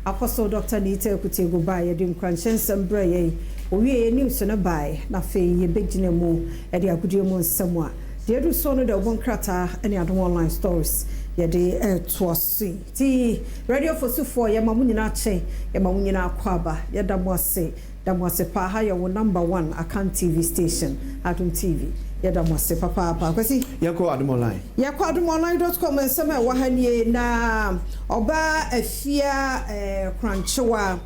Apostle Dr. Nita Kutego by Adom Cranshen Bray, we news on a buy, na fe ye big dinamo, at the Agudium somewhat. The other son of the one crater and the other online stories. Yede twas ti radio for so for Yamamunina che, Yamamunina Kwaba, Damwase pa ha your number 1 account TV station, Adom TV. Yadamwase papa kwasi yako Adom online adomonline.com nsema wahanie na oba afia kranchewa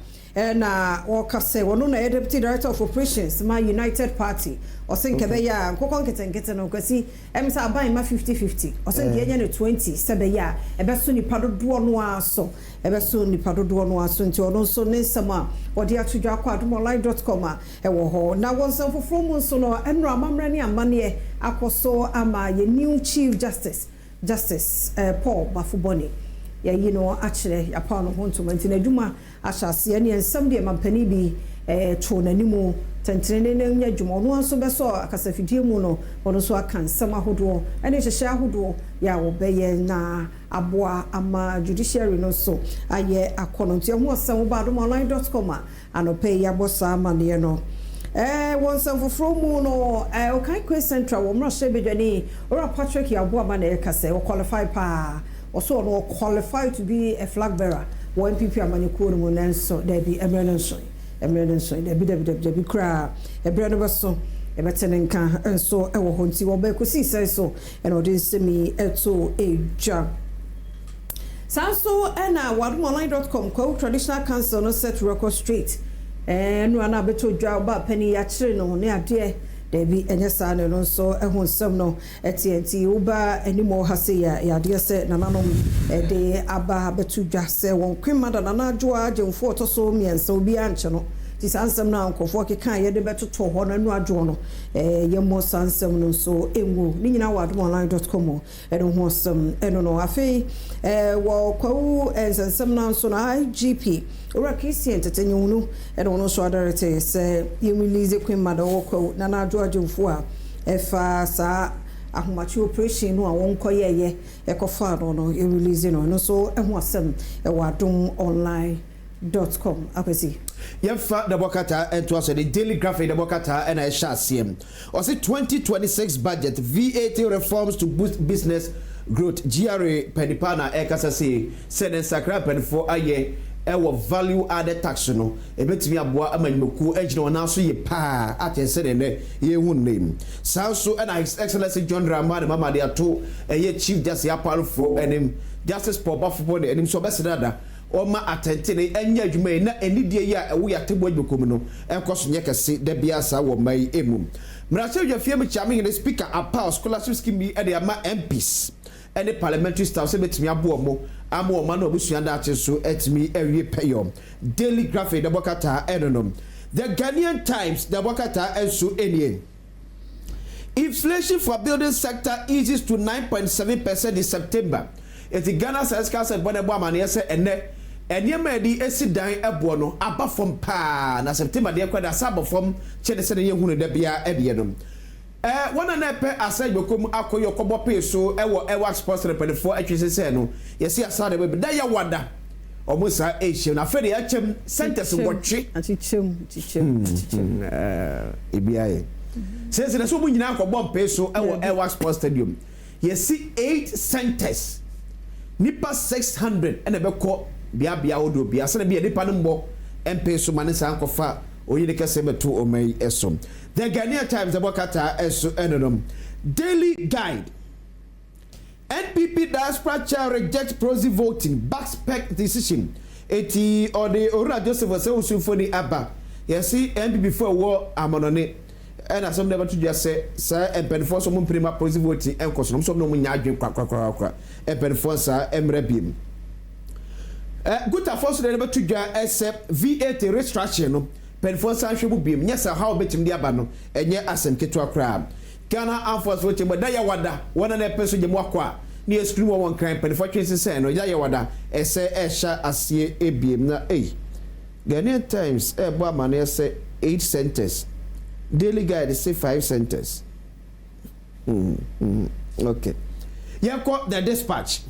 na wakase wono na deputy director of operations my United Party osenke be ya nkokon ketenkete no kwasi emsa aban ma 50-50 osenke enya ne 20 sebe ya ebeso ni padodo no aso ebeso ni padodo no aso nti ono so ne nsema wode atudwa akwa adomonline.com ewo ho na wonsan foforo mu nso no enro amamra ne amane akoso ama ye new chief justice Paul Bafuboni ya actually ya pa no ho ntoma nti na dwuma ahyase ne ensam de mampani bi to nanimo tentrene ne nya dwuma no nso beso akasafidie mu no ono so aka nsam ahodo ene hyehye ahodo ya wo beye na aboa ama judiciary no so aye akono nti ho osam ba adomonline.com anope ya bosa amane no wonsam foforo mu no okai quest central wo mra hye bedwani ora Patrick ya aboa ma na ekase o qualify pa also no qualified to be a flag bearer one MPP amanyeko no nanso there be emergency there be kra ebrano baso ebetene nka enso ewo ho nti wo ba kosi sai so and odin semi eto eja sanso na wadomonline.com kwa traditional council no set record straight no ana beto dwa ba pani ya kire no ne ade Debi enyesa no nso ehonsam no TNT uba animo hase ya de se nananom de aba betu dwa se won kwemada nanajo agemfo otoso miensa obi anche no ti sansam na nkofo keka ye de betoto ho na nu adwo no ye mo sansam no nso enwo ni nyina wadomonline.com eno honsam eno no afi wo kwawu sansam na nso na IGP ora Christian tetenyu no eno no so adarete se ye release kwemada wo kwawu nanajo agemfo a efa sa ahomachi operation no a wonko ye ekofa no ye release no so eho asem wadomonline.com akwesi Yemfa the Bokata and to us the daily graphic the Bokata and I shall see him. Or say 2026 budget VAT reforms to boost business growth. GRA Penipana Ekasasi said in Sakra Pen for a year. Ewo value added tax no ebetimi aboa amanyoku ejina ona so ye pa atese ne ye hun name sanso and his excellency John Dramani mama de ato eye chief justice apalfo enim justice Paul Bafubon enim so besedada oma atentene enya adwuma na enidie ya ewo yatebo adwokom no enkoso nye kese da bia sa wo mai emum mrache dwafie me chame ne speaker apa scholarship scheme bi e de ama MPs any parliamentary staff say betimi abo mo amo ma no obusua da ache so etimi ewie payo daily graphic the Bokata enonom the Ghanaian Times the Bokata enso enien inflation for building sector eases to 9.7% in September. It's the Ghana Science Council bonebo amane say ene enyema di esi dan ebo no aba from pa na September de kwada sabo from chede se ye hunu da bia ede no one na pe asaj bekom akoyo kobo pe so ewo sports report atwese se no yesi asade be da ya wada omusa ehye na fede ya chem sentence wotwe atichem ebiaye sense na so mu nyina akobo pe so ewo sports stadium yesi 8 centers nipa 600 ene be ko bia odo bia se na bia nipa no mbo mp so mane san kofa oyi de kase beto omai esom the Ghanaian Times the Bokata eso enonom daily guide NPP diaspora chair rejects proxy voting backspec decision eti or the ora Joseph Osufoni aba yesi NPP for war amonone and as some never to just say sir and penfor some prima proxy voting and cause some no nya adwen kwakwa and penfor sir emrebim good force never to just accept VAT restriction no penfor sir hwebu bim nyesa how betim dia aba no enye asem keto akra Ghana Airforce voting but ya wada one na person je mo akwa ni escreen one crime penfor twese say no ya wada ese esha asie ebiem na Ghanaian Times bo amane say 8 centers daily guide say 5 centers okay yeah, the dispatch.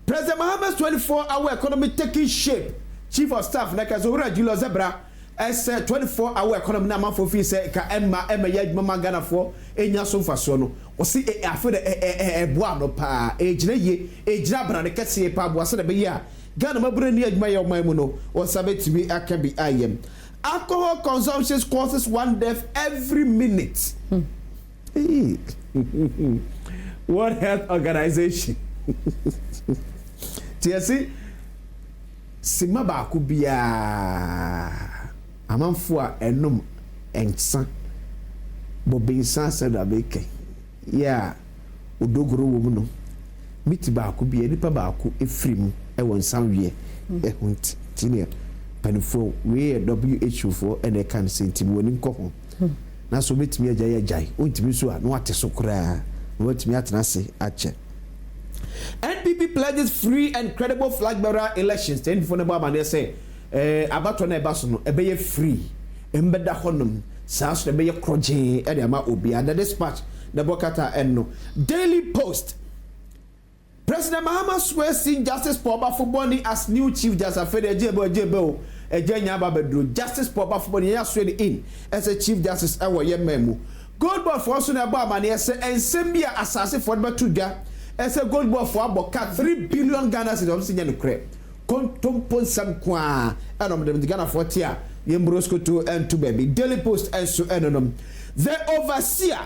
President Mohammed's 24-hour economy taking shape. chief of staff na ka so wura Julius Zebra as 24-hour economy na manfo fi say ka emma ya adwuma Ghana for enya so mfaso no o si afi de boa no pa ejina ye ejina bra ne kese pa boa se de be ya Ghana mabura ni adwuma ye oman mu no o sabetimi aka bi ayem. Alcohol consumption causes one death every minute. World Health Organization. TSC sima ba ku bia amanfo a enum ensa bobinsa sada beke ya odogoro wo mu no miti ba ku bia nipa ba ku efrim e won sanwie ehunti tinia panifo we WHO for ene kan sentim woni nko ho na so metimi agya ontimi so a no ate so kra no watimi atena se ache. NPP pledges free and credible flag bearer elections. Then before the Baba they say, abato na ebaso no ebeye free. Embeda honum saso ebeye kroje e de ama obi. And the dispatch the Bokata enno. Daily Post. President Mahama swears in justice for Bafuboni as new chief justice. Afede jebo ejenya babedro justice for Bafuboni ya swear in as a chief justice ewo ye memu. Goldberg for so na ba mane say ensembia asase for ba tuga. As a gold ball for about 3 billion Ghana cedis on senior crep. Contompon some qua, and the Ghana for tia, Yembrosco 2 and 2 baby. Daily Post and so on. The overseer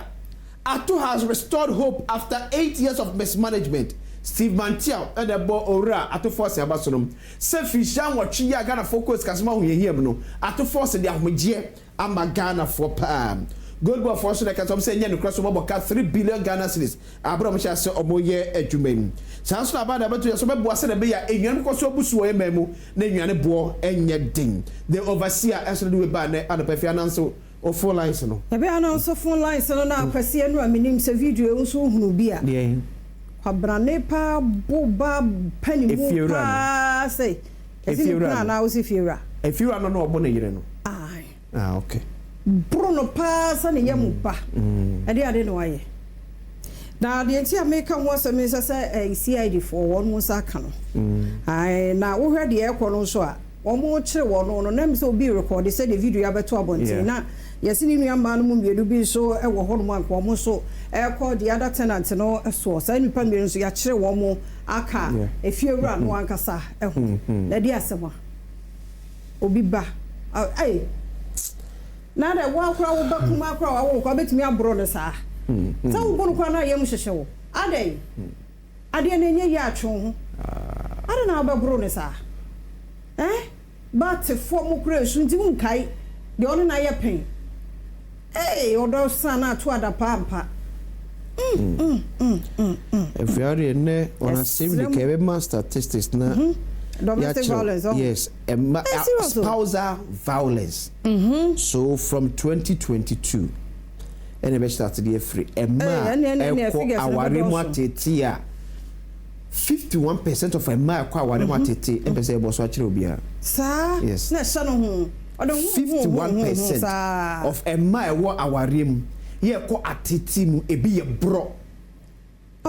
Atu has restored hope after 8 years of mismanagement. Steve Mantiao and the boy Ora Atu Force Abasunum. Sefishan watching Ghana focus Casma no. Atu Force the Ahmedje and Ghana for Pam. Gold ball for so that can say yen cross over 3 billion Ghana cedis. Abram shall say omoye edwumen. Sounds about to so be say be ya enyan ko so busu e memu na enyan bo enye ding. The overseer as do we ban and the finance o phone lines no. E be announce phone lines no na kwase anu aminim se video nso hunu bia. Yeah. Kwabrane pa boba panimu pa say. If you run now if you run. If you run no obo na yire no. Ah okay. Bruno pass and yamupa. And they no way. Now the entire American was a miss a CID for one more second. I now we heard the air so one more chill one on them so be recorded. Said the video about 12 now. Yes, in your man you be so a one so air called the other tenant no a source. Any permission so you chill one more aka if you run one cassa. The dear summer. Obi ba. Hey. Na da wa kra wo ba kuma kra wo ko betimi abro ne sa sa wo bonu kwa na yem hyehye wo adai ade na nye ya atwo ho ade na ba bro ne sa but for mo kra su nti mun kai de ono na ye pen odo sa na to ada pampa if you are ne ona save the kebe master statistics na domestic violence. Yes, spousal violence. So from 2022, and started the free. 51% of Emma acquired what tete and say was what you be. Sir, yes, 51% of Emma what our rim. Here, ko atete e be a bro.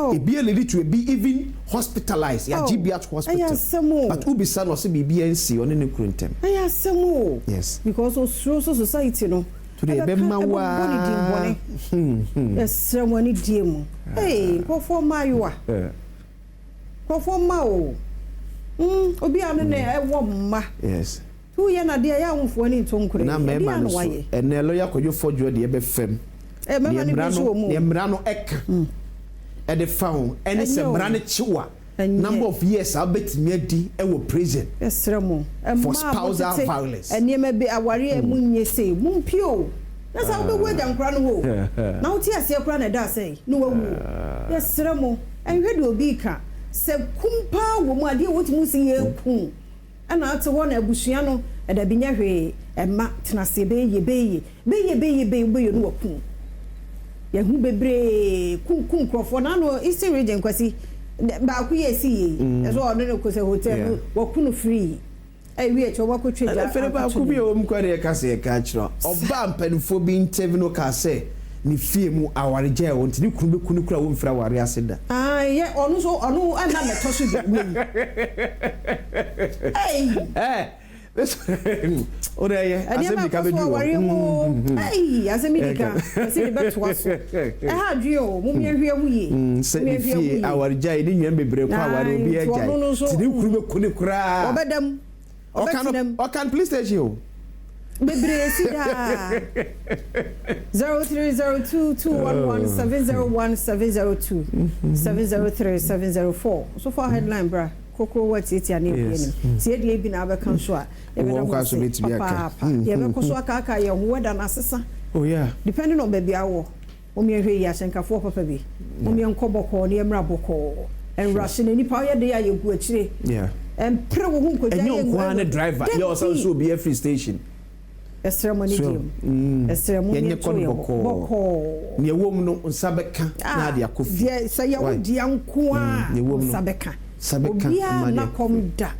It be a lady to be even hospitalized. Yeah, GBH hospital. But who be son or say BNC on any current time? Yes, because of social society, no. Today, Bema, yes, someone dear. Hey, go for my you. Go for Mao. Obi an a woman. Yes. 2 years a day, I won't for any tongue. And a lawyer could you forge the BFM. Emrano Ek. And the found and it's a brand chiwa. Number of years I'll bet me di prison. Yes, Ramo. For spousal violence. And you may be a warrior moon ye say, moon pure. That's how the word and crown woe. Now tears your crown does say, no. Yes, Ramo. And where do be car? Se kumpa woman dear what musing ye poon. And out to one a bushiano and a binyahwe and matna se bay ye no poon. Yahu bebre kum crofo na no Eastern region kwasi ba ku yesi eso odo no ko se hotel wo kunu free ai wi e cho wako twedwa afere ba ku bi o mkware ka se ka kiro oba mpanfo bi interview no ka se ni fie mu aware je won ti ni kunu be kunu kura wo mfra ware aseda ye onu so onu ana meto so bi ai Ora ye asemi ka be duro ai asemi dika asemi be to aso ha dwo mo mi ahwe mu ye se fi awarja ni nwan bebre kwa aware obi agja tini kuru be kuni kura obedam okan police station bebre sida 0302211701702703 704 so for headline bra koko what it ya ne obi ni tie de bi na abeka nso a e be na so beti bi aka ye be ko so aka ye ho weda na sesa oh yeah depending on baby awo o mi ehwe ya hyenkafo papa bi o mi enkoboko ne emra boko en rush ne nipa ye de ya ye gu akire yeah pre wo hu nkoja ye nko na driver ye also be every station Estremoni Estremoni boko ne wom no nsabeka na de akofi ye say ye wodi anko a sabeka na kom da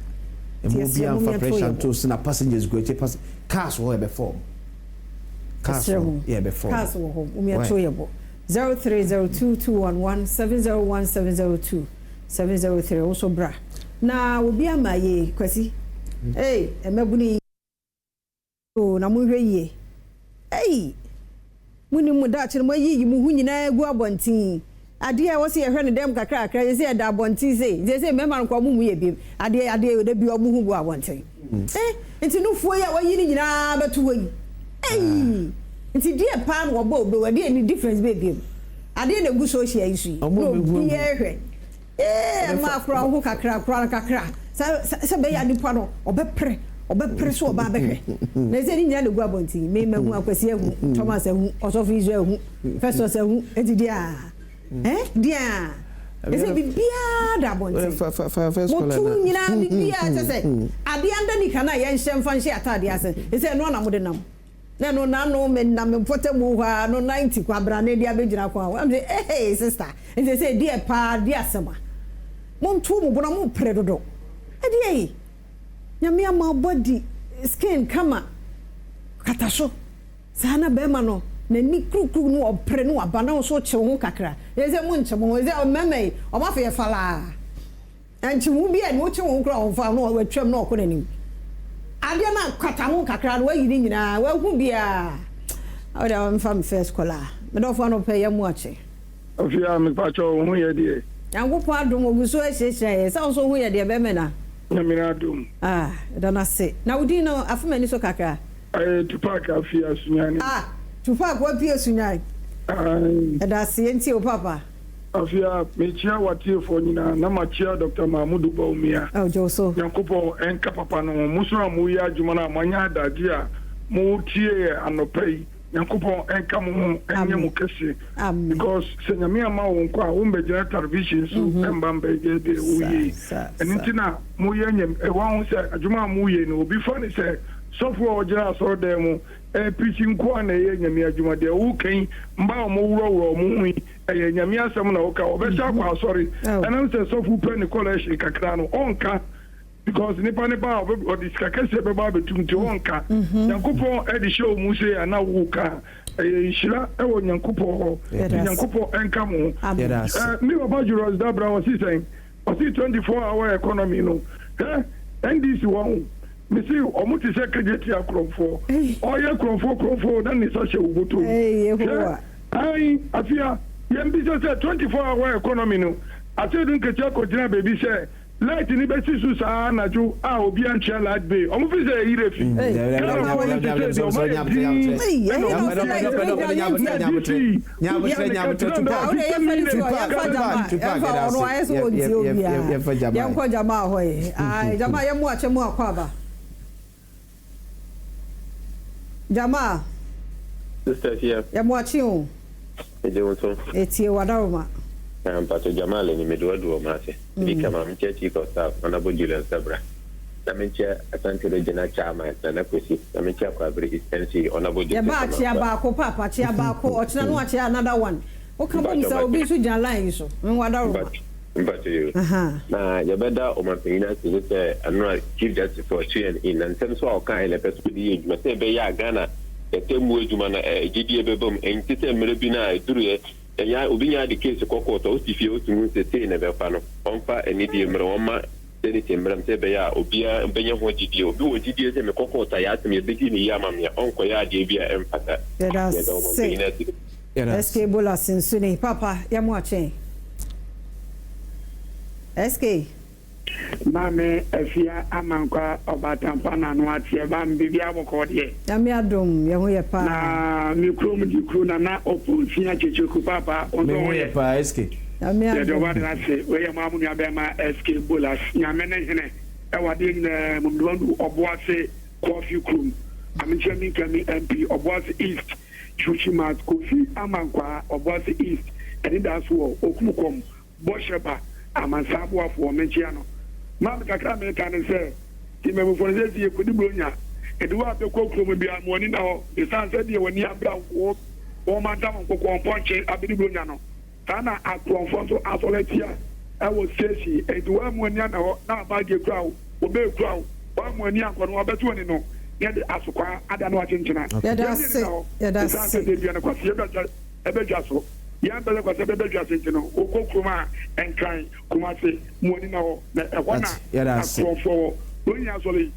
ti am pressure to na passengers go to pass cars wo be form cars yeah be form cars wo umi atoyebo 0302211701702703 also bra na obi amaye kwasi emebuni na mu hwe yie muni mu da kire mo yi mu hu nyina egu abontin ade a wo se ye hwe ne dem kakra kakra ye se da abontin se mema nko mu ye biem ade da bi omu hu bu abontin nti no fuo ya wo yi ni nyina betu wo yi nti die pan wo bo we de ni difference be biem ade na gu social issue no bi ye hwe ma kra hu kakra se be ya nipa no obepre so oba behwe na ze ni nya le gu abontin me mahu akwasi ahu Thomas ahu osofu izu ahu Festus ahu etidia dia ese bibia da abontin first mo tu nyina bibia chese ade anda ni kana ye nhemfa nhye atade ase ese no na mo de nam na no na no me na me fote mu ha no 90 kwa bra na dia begira kwa am say sister ese say dia pa dia sema mo tu mo bona mo pre dodo ade nyame ama body skin kama kataso sana bema no na ni krukru no opre no abana so che ho kakra yeze mu nche mo yeze omeme o ma fe fala anchi mu bia no che ho kra ho fa no watwam no okonanim ade na kata ho kakra no wayi ni nyina wa hu bia awde am fam first kola me do fa no pe yamu ache ofia me pa cho hu ye die yangopo adom oguso ehyehyɛ sa so hu ye de be me na Namina Adom. Dana say. Now do you know afumani so kakra? Tupac afia sunyani. Tupac what pia sunyani? That's enti o papa. Afia mechia watie fo nyina na machia Dr. Mahmudu Baumia. Joso. Yankopo enka papa no musura mu ya adwuma na manya adage a mu tie anopai. Yankopo enka mu enye mu kese. Because senyame ama wo nko a wo mbegina television so emba mbege de uyi. Enitina mu yenyem wa hu se adwuma mu ye no obi fa ni se sofo ojira so dem mu pichi nko na yenyem adwuma de wo kan mba mo wuro mu hu yenyem asem na wo ka obesha kwa sorry enam se sofo pe ni college kakra no onka because nipa o diskakese be ba betumti onka yankopon edi show mu se ana wo ka shira ewo nyankopon enka mu mi baba juros da bra o si 24-hour economy no ndc won me see omuti se kejeti akromfo oye kromfo dan ni sa she uboto ai afia yembi se 24-hour economy no atedun keti akojina baby se light ni besi su sa na ju obi anche light bay o mu fi se ire fi Jama sister here ya mwachi o etie wadaruma Pato Jamal ni medodo mate bi kama mche chief of staff honorable Julian Sabra na mche asante regional chairman na kwesi na mche akwabri extensive honorable ya ba chia ba ko papa chia ba ko ochina no chia another one o kama msa obi su jan line so nwadaro mbato you na ya beda o mapina se annual chief justice for in and terms of kan ele pesu di ejuma se be ya Ghana etemu ejuma na gidi ebebom entite merebi na duru ya obinya de case kokko to osifie otumu se na be fa no onfa eni die mre woma Then Timbram say Baya, Obia, and Benya Hojidio, do a GDS and Coco Tayat, me beginning Yamamia, Uncle Yadivia, and Pata. SK Bola Sinsuni, Papa, Yamuache. SK. Mame, Efia, Amanka, Obatampana, no Atia, Bam, Bibia, Cordia. Adom, Yahuya Pa. Na, Mikrum, Dukuna, na Opu, Fina Chichuku Papa, on the way. SK. The one I say, where your mamma Yabema, SK Bolas, Yamene, Ewadin, Mundu, Obwase, Coffee Crew. I'm Chairman MP, Obwase East, Chuchimat, Kofi, Amankwa, Obwase East, and that's what Okumukom, Bosheba, Amansabwa for Menchiano. Mamma Kakame can say, Timber for the year could be and do have the cook will be a morning now. The sun said you when you have brown walk, or Madame Coco Ponche, Abidibunano. Tana Akronfonso Asoletia, I was say, and to one when you know, now by the crowd, obey crowd, one when you are going to bet one no, get the Asuka, I don't know what in China. That's it. Ebejaso. Yan bele kwa sebe beja sentino oko kuma and kan kuma se money now na wana akronfo onya sole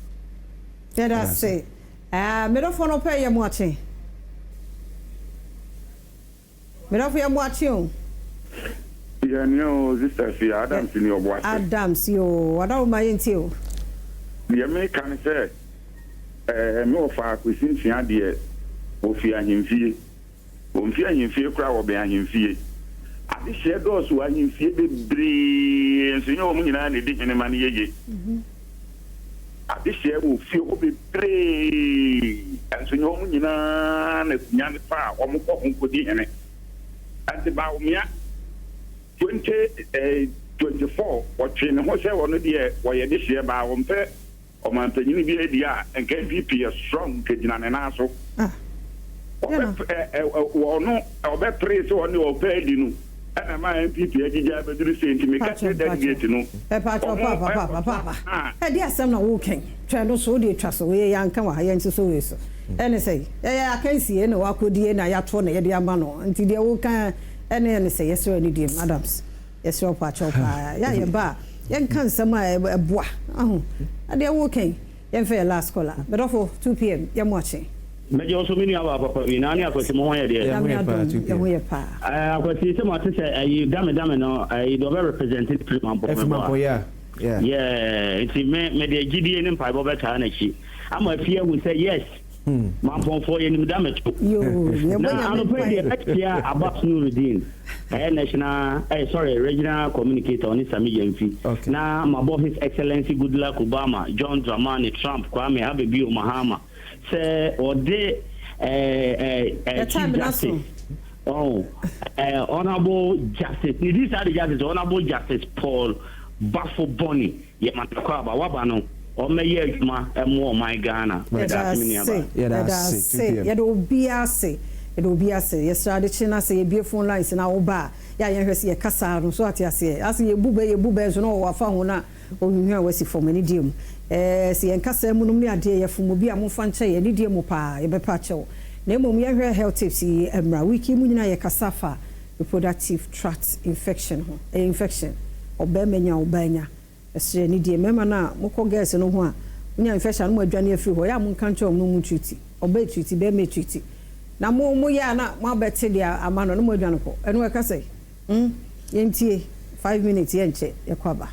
that's it. Me don't follow pay you watching. Me don't feel watching. Yeah, no, sister, see Adams in your watch. Adams, yo, what are my into? The American said, no far within Fiadia, Ofia him fee. Ofia him fee crowd or behind him fee. At the shadows who are him fee the brain, so you know, you know, the dignity money. At the share will feel be brave, and so you know, it's young far or more could be in it. At the Baumia 2024 or train hotel on the year where this year by one pair or my penny be idea and can be a strong kitchen and also. Or no, I'll bet praise on your pay, you know. And my MPP, I did the same to make it that get, you know. Papa. Dear son, no walking. Try to show the trust away young come and so is. And I say, I can't see any walk with the end. I have torn a diamano until they all can. And say, yes, sir, any dear madams. Yes, your patch of ya bar. Young can some a bois. Oh, and they're walking. Young fair last caller, but off 2 p.m. You're watching. Maybe also meaning about Papa Vinani, I've got some more idea. I've got to say, you damn no, I don't represent yeah. It's made a GDN and Pipe over Tarnachi. I'm a fear will say yes. Mampon for any damage. You, I'm pretty about Nuruddin, national, regional communicator on his Amigan fee. Now, my boss, His Excellency Goodluck Obama, John Dramani, Trump, Kwame Abibu Mahama, say, or they, Chief Justice. Oh, Honorable Justice. These are the judges, Honorable Justice Paul Baffo Bonnie, Yamatakaba, Wabano. Or may you more my Ghana. It will be a say. It will be a say. Yes, tradition. I say beautiful lines in our bar. Yeah, you see a casa. So what I say. I see a boobe, no, or found or you know, was for many dim. See, and Casa Munumia dear from Mobia Mufanche, and Lydia Mopa, a bepacho. Name of your health tipsy, and wiki munina casafa, reproductive tract infection, or Bemenia or Benya. Ese ni die mema na moko girls no ho a unya infection mo adwane afiri ho ya mo kan cho mo treaty oba treaty be me treaty na mo ya na mo abete dia amano no mo adwane ko eno e ka say yentie 5 minutes yenche yekwaba